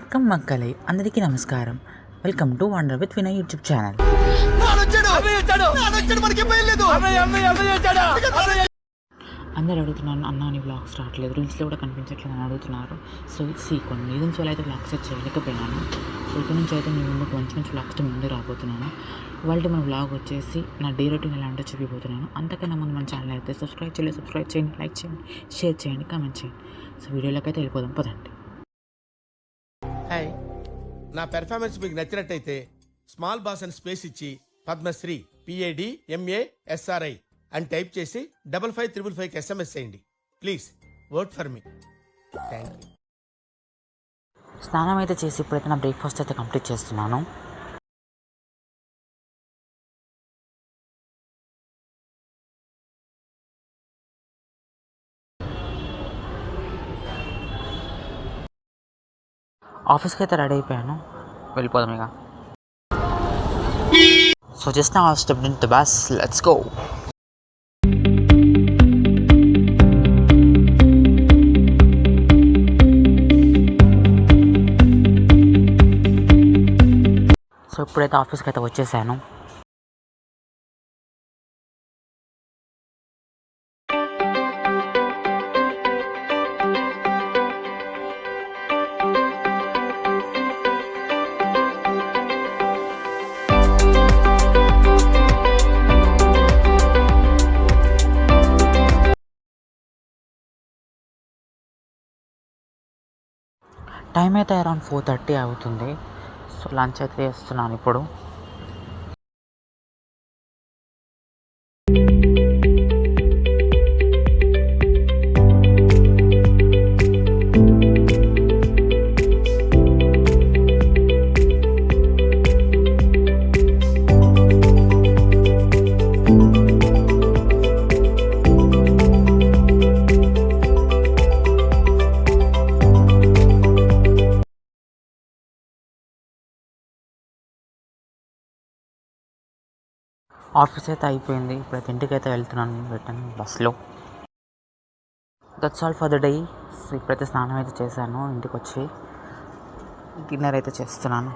వణకం మక్కలే అందరికీ నమస్కారం. Welcome to wonder with Vinay YouTube channel. అందరు అడుగుతున్నాను, అన్న నీ వ్లాగ్స్ రావట్లేదు, రీల్స్లో కూడా కనిపించట్లేదు అని అడుగుతున్నారు. సో కొన్ని రీజన్స్ వల్ల అయితే వ్లాగ్స్ చేయలేకపోయినాను. సో ఇక్కడ నుంచి అయితే నేను ముందుకు మంచి మంచి వ్లాగ్స్తో ముందు రాబోతున్నాను. ఇవాళ మన వ్లాగ్ వచ్చేసి నా డే రొటీన్ ఎలా ఉంటో చెప్పిపోతున్నాను. అంతకన్నా ముందు మన ఛానల్ అయితే సబ్స్క్రైబ్ చేయండి, లైక్ చేయండి, షేర్ చేయండి, కామెంట్ చేయండి. సో వీడియోలోకి అయితే వెళ్ళిపోదాం, పదండి. హాయ్, నా పెర్ఫార్మెన్స్ మీకు నచ్చినట్టయితే స్మాల్ బాస్ అని స్పేస్ ఇచ్చి పద్మశ్రీ PADMASRI అని టైప్ చేసి 55555కి SMS చేయండి. Please work for me. Thank you. స్నానం అయితే చేసి ఇప్పుడైతే నా బ్రేక్ఫాస్ట్ అయితే కంప్లీట్ చేస్తున్నాను. ఆఫీస్కి అయితే రెడీ అయిపోయాను, వెళ్ళిపోదాం ఇక. So just now I stepped into the bus, let's go. So ఇప్పుడైతే ఆఫీస్కి అయితే వచ్చేసాను. టైం అయితే అరౌండ్ 4:30 అవుతుంది. సో లంచ్ అయితే చేస్తున్నాను ఇప్పుడు. ఆఫీస్ అయితే అయిపోయింది, ఇప్పుడైతే ఇంటికి అయితే వెళ్తున్నాను రిటర్న్ బస్లో. That's all for the day. So ఇప్పుడైతే స్నానం అయితే చేశాను, ఇంటికి వచ్చి డిన్నర్ అయితే చేస్తున్నాను.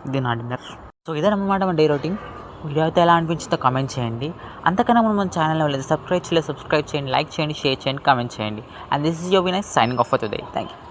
ఇది నా డిన్నర్. సో ఇదన్నమాట మన డే రొటీన్. వీడియో అయితే ఎలా అనిపించిందో కామెంట్ చేయండి. అంతకన్నా మన ఛానల్ వెళ్ళి సబ్స్క్రైబ్ చేయండి, లైక్ చేయండి, షేర్ చేయండి, కామెంట్ చేయండి. And this is your Vinay signing off for today. Thank you.